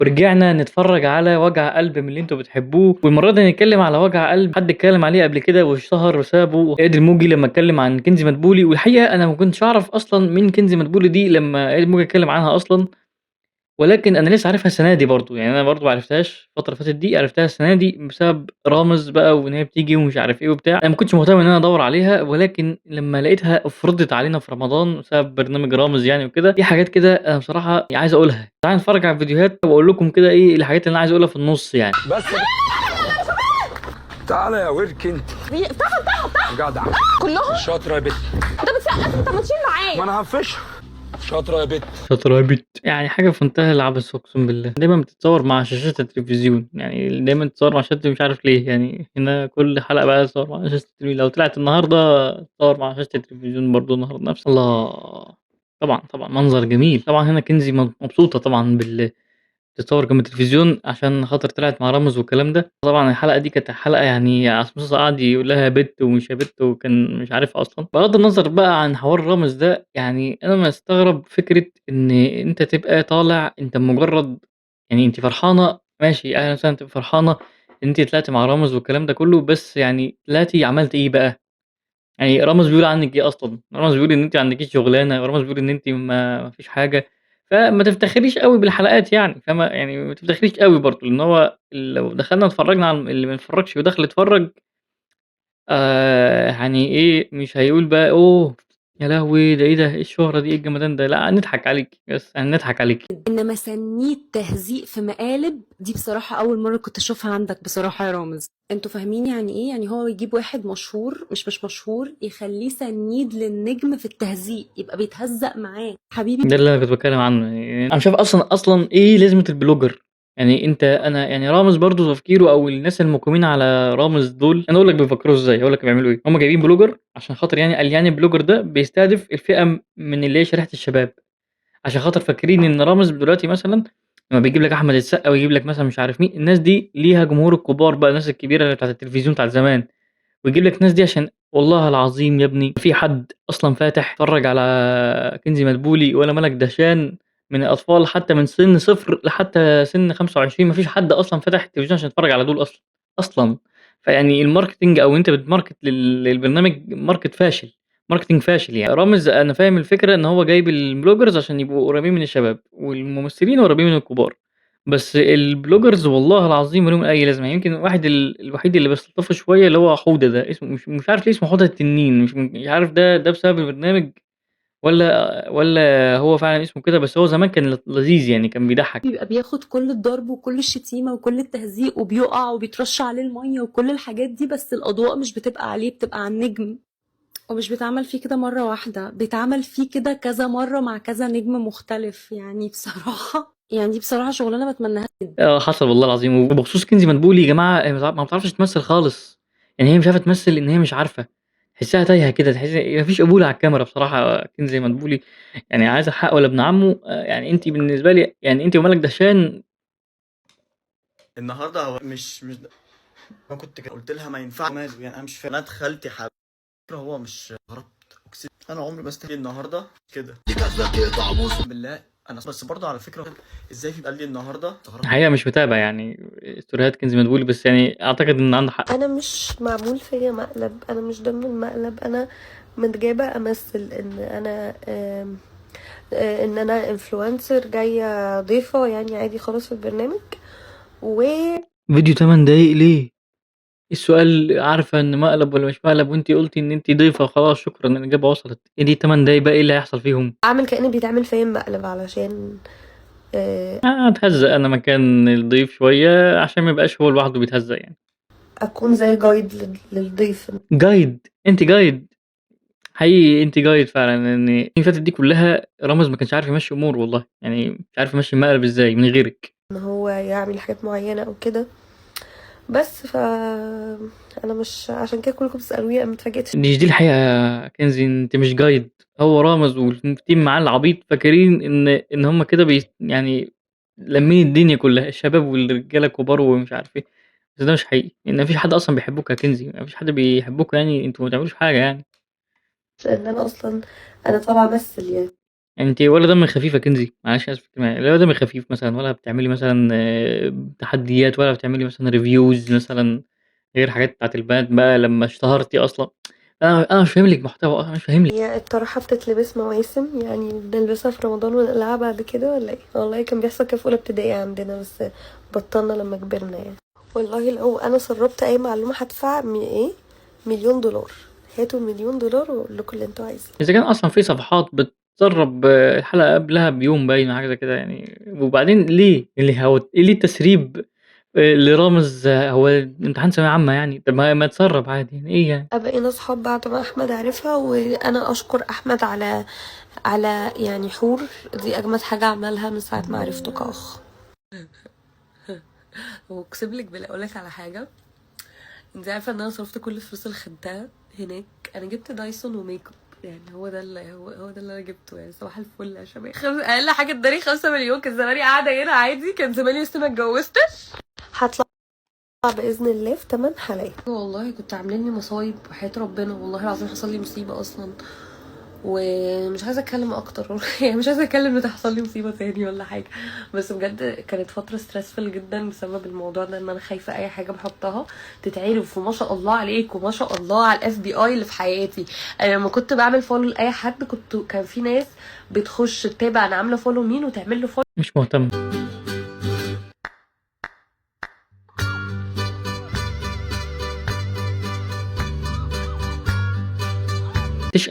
ورجعنا نتفرّج على وجع قلب من اللي أنتم بتحبوه، والمرّة دي هنتكلّم على وجع قلب حد اتكلّم عليه قبل كده واشتهر وسابه، إياد الموجي لمّا اتكلّم عن كنزي مدبولي، والحقيقة أنا ما كنتش أعرف أصلًا مين كنزي مدبولي دي لمّا إياد الموجي اتكلّم عنها أصلًا، ولكن أنا لسه عارفها السنة دي برضه، يعني أنا برضه ما عرفتهاش الفترة اللي فاتت دي، عرفتها السنة دي بسبب رامز بقى وإن هي بتيجي ومش عارف إيه وبتاع، أنا ما كنتش مهتم إن أنا أدوّر عليها، ولكن لمّا لقيتها أُفرضت علينا في رمضان بسبب برنامج رامز يعني وكده، في حاجات كده أنا بصراحة عايز أقولها، تعالَ نتفرّج على الفيديوهات وأقول لكم كده إيه الحاجات اللي أنا عايز أقولها في النُص يعني. بس تعالى يا ورك انت افتحوا جدع كلهم. شاطره يا بت. انت بتسقف، انت ما تشيل معايا. ما انا هفشها. شاطره يا بت. شاطرة يا بت، يعني حاجة في منتهى العبث أقسم بالله، دايمًا بتتصور مع شاشات التلفزيون، يعني دايمًا تتصور مع شاشات مش عارف ليه، يعني هنا كل حلقة بقى تتصور مع شاشة التلفزيون، لو طلعت النهارده تتصور مع شاشة التلفزيون برضه النهارده نفس الله! طبعًا، طبعًا منظر جميل، طبعًا هنا كنزي مبسوطة طبعًا تتصور جنب التلفزيون عشان خاطر طلعت مع رامز والكلام ده، طبعًا الحلقة دي كانت حلقة يعني عصام صاصا قعد يقول لها يا بت ومش يا بت وكان مش عارفها أصلًا، بغض النظر بقى عن حوار رامز ده، يعني أنا مستغرب فكرة إن أنت تبقى طالع أنت مجرد يعني أنتِ فرحانة ماشي أهلًا وسهلًا تبقي فرحانة إن أنتِ طلعتِ مع رامز والكلام ده كله، بس يعني طلعتِ عملتِ إيه بقى؟ يعني رامز بيقول عنِّك إيه أصلًا؟ رامز بيقول إن أنتِ ما عندكيش شغلانة، ورامز بيقول إن أنتِ ما فيش حاجة، فما تفتخريش أوي بالحلقات يعني، فاهمة؟ يعني ما تفتخريش أوي برضه، لإن هو لو دخلنا اتفرّجنا على اللي ما يتفرّجش ودخل يتفرّج يعني إيه، مش هيقول بقى أوه! يا لهوي! ده إيه ده، إيه الشهرة دي، إيه الجمدان ده، لأ هنضحك عليكِ، بس هنضحك عليكِ. انما سنيد تهزيق في مقالب دي بصراحة اول مرة كنت اشوفها عندك بصراحة يا رامز. انتوا فاهمين يعني ايه؟ يعني هو يجيب واحد مشهور مش مشهور يخليه سنيد للنجم في التهزيق، يبقى بيتهزق معاه حبيبي. ده اللي أنا كنت باتكلّم عنه، يعني أنا مش عارف أصلًا إيه لازمة الblogger يعني أنا يعني رامز برضه تفكيره أو الناس المقيمين على رامز دول، أنا أقول لك بيفكّروا إزاي، هاقول لك بيعملوا إيه، هُم جايبين blogger عشان خاطر يعني قال يعني الblogger ده بيستهدف الفئة من اللي هي شريحة الشباب، عشان خاطر فاكرين إن رامز دلوقتي مثلًا لمّا بيجيب لك أحمد السقا ويجيب لك مثلًا مش عارف مين، الناس دي ليها جمهور الكبار بقى، الناس الكبيرة اللي بتاعة التلفزيون بتاعة زمان. ويجيب لك الناس دي عشان والله العظيم يا ابني ما في حد أصلًا فاتح يتفرّج على كنزي مدبولي ولا ملك دهشان من الأطفال حتى من سِن 0 لحتى سِن 25 ما فيش حد أصلًا فاتح التلفزيون عشان يتفرّج على دول أصلًا، أصلًا. فيعني الmarketing أو أنت بتmarket للبرنامج فاشل، marketing فاشل يعني. رامز أنا فاهم الفكرة إن هو جايب البلوجرز عشان يبقوا قريبين من الشباب، والممثلين قريبين من الكبار. بس البلوجرز والله العظيم ما ليهم أي لازمة، يمكن الواحد الوحيد اللي باستلطفه شوية اللي هو حودة ده، اسمه مش عارف ليه اسمه حودة التنين، مش عارف ده بسبب البرنامج والّا هو فعلًا اسمه كده، بس هو زمان كان لذيذ يعني كان بيضحّك. بيبقى بياخد كل الضرب وكل الشتيمة وكل التهزيق وبيقع وبيترش عليه المية وكل الحاجات دي، بس الأضواء مش بتبقى عليه، بتبقى على النجم. ومش بيتعمل فيه كده مرة واحدة، بيتعمل فيه كده كذا مرة مع كذا نجم مختلف. يعني بصراحة يعني دي بصراحة شغلانة بتمناها. حصل والله العظيم، وبخصوص كنزي مدبولي يا جماعة هي ما بتعرفش تمثّل خالص، يعني هي مش عارفة تمثّل لإن هي مش عارفة، تحسّها تايهة كده، تحسّي ما فيش قبول على الكاميرا بصراحة كنزي مدبولي، يعني عايزة الحق والّا ابن عمه يعني أنتِ بالنسبة لي يعني أنتِ وملك دهشان النهارده هو مش انا كنت قلت لها ما ينفعش ماله، يعني انا مش فاهم. انا دخلت حبيبي هو مش هربت اقسم انا عمري ما استحي النهارده كده دي كانت تقطع بوس بالله. انا بس برضه على فكره ازاي في قال لي النهارده استغربت. الحقيقة مش متابع يعني ستوريهات كنزي مدبولي، بس يعني أعتقد إن عنده حق. انا مش معمول فيا مقلب، انا مش ضمن المقلب، انا متجابة امثل ان انا ان انا انفلونسر جاية ضيفة يعني عادي خالص في البرنامج. و فيديو 8 دقايق ليه؟ السؤال عارفة إن مقلب والّا مش مقلب وأنتِ قُلتِ إن أنتِ ضيفة خلاص شكرًا الإجابة وصلت، إيه دي 8 دقايق بقى إيه اللي هيحصل فيهم؟ اعمل كأن بيتعمل فيا مقلب علشان هاتهزّق أنا مكان الضيف شوية عشان ما يبقاش هو لوحده بيتهزّق يعني. اكون زي جايد للضيف. guide أنتِ guide حقيقي أنتِ guide فعلًا، لإن اللي فاتت دي كلّها رامز ما كانش عارف يمشّي أموره والله، يعني مش عارف يمشّي المقلب إزاي من غيرِك. ان هو يعمل حاجات معينة او كده، بس انا مش عشان كده كلكم بتسألوني انا متفاجئتش. مش دي الحقيقة يا كنزي، أنتِ مش guide هو رامز والteam معاه العبيط فاكرين إن هُم كده يعني لامين الدنيا كلّها، الشباب والرجالة كبار ومش عارف إيه، بس ده مش حقيقي، إن ما فيش حد أصلًا بيحبكم يا كنزي، ما فيش حد بيحبكم يعني أنتم ما بتعملوش حاجة يعني. ان انا اصلا انا طالعة امثل يعني. يعني أنتِ ولا دمِّك خفيف يا كنزي، معلش آسف في الكلمة لا دمِّك خفيف مثلًا ولا بتعملي مثلًا تحديات ولا بتعملي مثلًا reviews مثلًا غير الحاجات بتاعة البنات بقى لمّا اشتهرتِ أصلًا، أنا مش فاهم لِك محتوى أنا مش فاهم لِك. هي الطرحة بتتلبس مواسم يعني بنلبسها في رمضان ونقلعها بعد كده ولا ايه؟ والله كان بيحصل كده في اولى ابتدائي عندنا بس بطلنا لما كبرنا يعني. والله لو انا سربت اي معلومة هدفع ايه $1,000,000. هاتوا $1,000,000 واقول لكم اللي انتوا عايزينه. إذا كان أصلًا في صفحات بتسرّب الحلقة قبلها بيوم باين أو حاجة زي كده يعني، وبعدين ليه؟ ليه التسريب لرامز هو امتحان ثانوية عامة يعني، طب ما تسرّب عادي يعني إيه يعني؟ بقينا اصحاب بعد ما احمد عرفها وانا اشكر احمد على يعني حور. دي اجمد حاجة عملها من ساعة ما عرفته كاخ. واقسم لك بالله اقول لك على حاجه. انت عارفه ان انا صرفت كل الفلوس اللي خدتها هناك. انا جبت دايسون وميك اب يعني هو ده اللي انا جبته يعني صباح الفل يا شباب. اقل حاجه اداني 5 مليون كان زماني قاعده هنا عادي. كان زماني لسه ما اتجوزتش. هطلع باذن الله في 8 حلقات. والله كنت عاملين لي مصايب وحياه ربنا والله العظيم حصل لي مصيبه اصلا ومش عايزه اتكلم اكتر يعني مش عايزه اتكلم ان تحصل لي مصيبه تاني ولا حاجه. بس بجد كانت فتره ستريسفل جدا بسبب الموضوع ده ان انا خايفه اي حاجه بحطها تتعرف. وما شاء الله عليك وما شاء الله على FBI اللي في حياتي. انا لما كنت بعمل فولو لاي حد كان في ناس بتخش تتابع انا عامله فولو مين وتعمل له فولو. مش مهتم.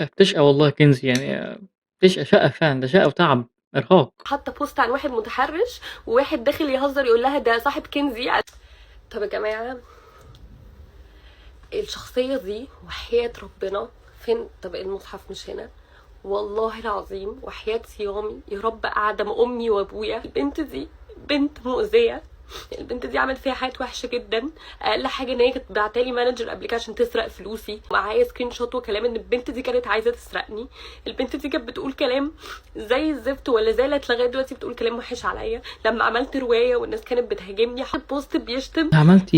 بتشقى والله يا كنزي يعني بتشقى شقة فعلًا، ده شقة وتعب، إرهاق. حتى بوست عن واحد متحرش وواحد داخل يهزر يقول لها ده صاحب كنزي. طب يا جماعه الشخصيه دي وحياه ربنا فين؟ طب المصحف مش هنا والله العظيم وحياة صيامي يا رب قاعدة مع امي وابويا. البنت دي بنت مؤذية. البنت دي عملت فيها حاجات وحشه جدا. اقل حاجه ان هي كانت بعتالي مانجر قبل كده عشان تسرق فلوسي. معايا سكرين شوت وكلام ان البنت دي كانت عايزه تسرقني. البنت دي كانت بتقول كلام زي الزفت ولا زالت لغايه دلوقتي بتقول كلام وحش عليا. لما عملت روايه والناس كانت بتهاجمني حط بوست بيشتم عملتِ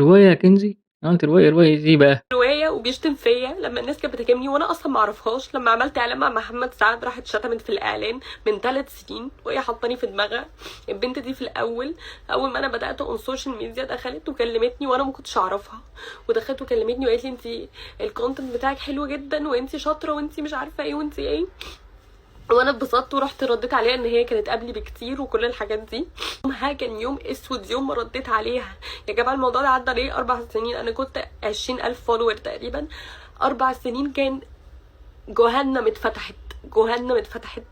رواية يا كنزي؟ عملتِ رواية إيه بقى؟ روايه وبيشتم فيا لما الناس كانت بتهاجمني وانا اصلا ما اعرفهاش. لما عملت اعلان مع محمد سعد راحت شتمت في الاعلان من 3 سنين وهي حطاني في دماغها. البنت دي في الاول اول ما انا بدات اون سوشيال ميديا دخلت وكلمتني وانا ما كنتش اعرفها. ودخلت وكلمتني وقالت لي انت الكونتنت بتاعك حلو جدا وانت شاطره وانت مش عارفه ايه وانت ايه. وانا اتبسطت ورحت رديت عليها ان هي كانت قبلي بكتير وكل الحاجات دي. يومها كان يوم اسود يوم ما رديت عليها. يا جماعه الموضوع ده عدى عليه 4 سنين. انا كنت 20,000 فولور تقريبا. 4 سنين كان جهنم اتفتحت. جهنم اتفتحت.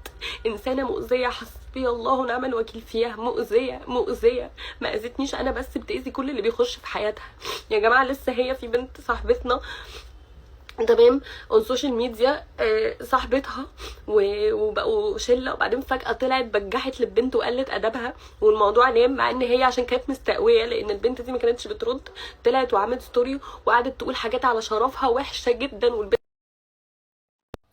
انسانه مؤذيه حسبي الله ونعم الوكيل فيها. مؤذيه ما اذتنيش انا بس بتاذي كل اللي بيخش في حياتها. يا جماعه لسه هي في بنت صاحبتنا تمام اون سوشيال ميديا صاحبتها وبقوا شله وبعدين فجاه طلعت بجحت للبنت وقلت ادبها والموضوع نام. مع ان هي عشان كانت مستقويه لان البنت دي ما كانتش بترد طلعت وعملت ستوري وقعدت تقول حاجات على شرفها وحشه جدا. والبنت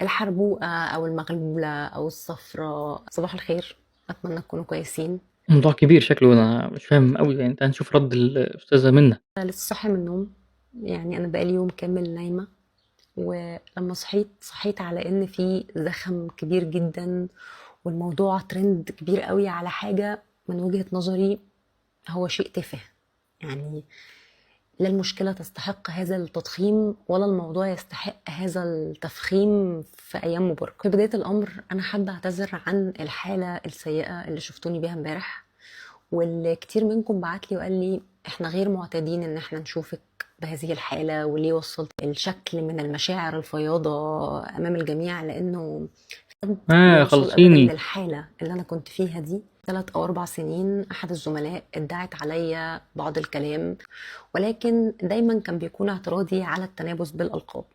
الحربوقة أو المغلولة أو الصفراء صباح الخير. أتمنى تكونوا كويسين. موضوع كبير شكله أنا مش فاهم أوي يعني هنشوف رد الأستاذة منى. أنا لسه صاحية من النوم يعني أنا بقالي يوم كامل نايمة ولما صحيت على إن في زخم كبير جدا والموضوع ترند كبير قوي على حاجة من وجهة نظري هو شيء تافه. يعني لا المشكلة تستحق هذا التضخيم ولا الموضوع يستحق هذا التفخيم في أيام مبارك. في بداية الأمر أنا حابة أعتذر عن الحالة السيئة اللي شفتوني بيها امبارح واللي كتير منكم بعتلي وقال لي إحنا غير معتادين إن إحنا نشوفك بهذه الحالة وليه وصلت الشكل من المشاعر الفياضة أمام الجميع لأنه خلصيني. من الحالة اللي أنا كنت فيها دي 3 أو 4 سنين. أحد الزملاء ادعت عليا بعض الكلام ولكن دايما كان بيكون اعتراضي على التنابز بالألقاب.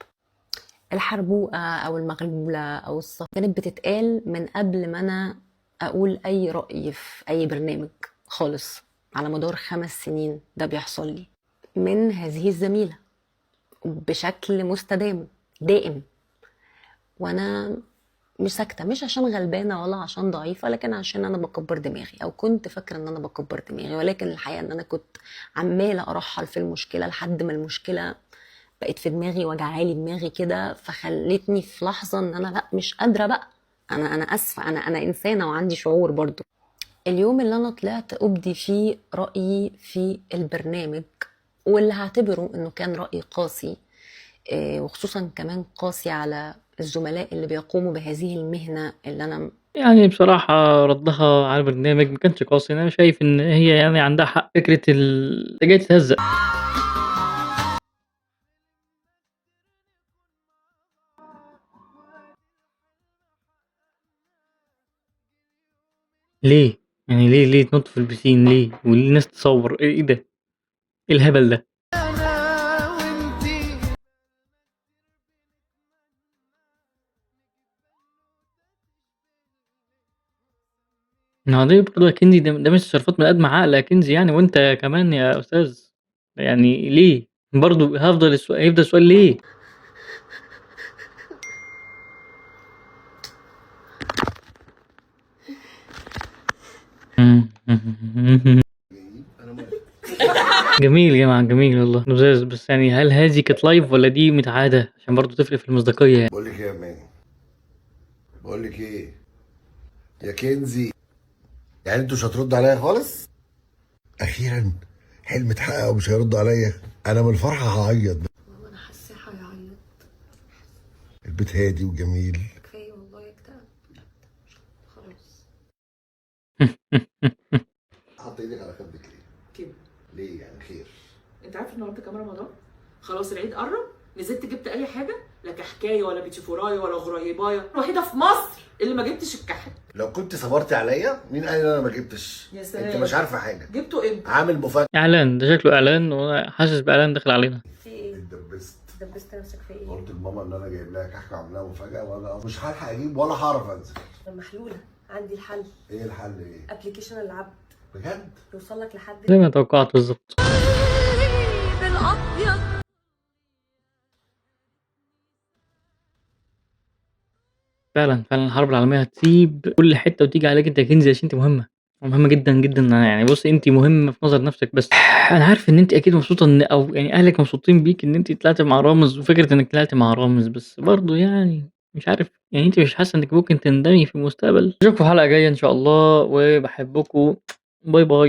الحربوقة أو المغلولة أو الصف كانت بتتقال من قبل ما أنا أقول أي رأي في أي برنامج خالص. على مدار 5 سنين ده بيحصل لي من هذه الزميلة بشكل مستدام دائم وأنا مش ساكتة. مش عشان غلبانة ولا عشان ضعيفة لكن عشان أنا بكبر دماغي أو كنت فاكرة أن أنا بكبر دماغي ولكن الحقيقة أن أنا كنت عمالة أرحل في المشكلة لحد ما المشكلة بقت في دماغي وجعالي دماغي كده فخلتني في لحظة أن أنا لأ مش قادرة بقى انا اسفه، انا انسانه وعندي شعور برضو. اليوم اللي انا طلعت ابدي فيه رايي في البرنامج، واللي هعتبره انه كان راي قاسي، وخصوصا كمان قاسي على الزملاء اللي بيقوموا بهذه المهنه اللي انا يعني بصراحة ردّها على البرنامج ما كانش قاسي، أنا شايف إن هي يعني عندها حق، فكرة أنت جاي تتهزّق. ليه؟ يعني ليه تنطّوا في البيسين ليه؟ وليه الناس تصوّر، إيه ده؟ إيه الهبل ده؟ ما هو دي برضه يا كنزي ده مش تصرفات من قد عقل يا كنزي يعني، وأنت كمان يا أستاذ، يعني ليه؟ برضه هيفضل السؤال ليه؟ إمم. جميل يا جماعة، جميل والله، لُذاذ، بس يعني هل هذه كانت live والّا دي متعادة؟ عشان برضه تفرق في المصداقية يعني. بقول لك ايه يا مان، بقول لك ايه يا كنزي، يعني انتوا مش هتردوا عليا خالص؟ اخيرا حلم اتحقق ومش هيردوا عليا. انا من الفرحه هعيط. انا حاسه هيعيط. البيت هادي وجميل. كفايه والله اكتئب خلاص. حط ايدك على خدك ليه؟ كده ليه يعني خير؟ انت عارف النهارده كام رمضان؟ خلاص العيد قرب، نزلت جبت اي حاجه، لا كحكايه ولا بيتشفورايه ولا غريبايه، الوحيده في مصر اللي ما جبتش الكحك. لو كنت صبرتي عليا مين قال ان انا ما جبتش؟ يا سلام. انت مش عارفه حاجه. جبته امتى؟ عامل مفاجاه. إعلان، ده شكله إعلان وأنا حاسس بإعلان داخل علينا. في ايه؟ اتدبست. دبست نفسك في ايه؟ قلت لماما ان انا جايب لها كحك وعامل لها مفاجاه، وانا مش هلحق اجيب ولا هعرف انزل. انا محلوله، عندي الحل. ايه الحل ايه؟ ابلكيشن العبد بجد؟ يوصل لك لحد زي ما توقعت بالضبط. فعلًا، فعلًا الحرب العالمية هتسيب كل حتة وتيجي عليكِ أنتِ يا كنزي عشان أنتِ مهمة، مهمة جدًا، جدًا، يعني بُصّي أنتِ مهمة في نظر نفسِك بس. أنا عارف إن أنتِ أكيد مبسوطة أو يعني أهلِك مبسوطين بيكِ إن أنتِ طلعتِ مع رامز، وفكرة إنِّك طلعتِ مع رامز، بس برضه يعني مش عارف، يعني أنتِ مش حاسة إنِّك ممكن تندمي في المستقبل؟ أشوفكم في حلقة جاية إن شاء الله، وباحبكم، باي باي.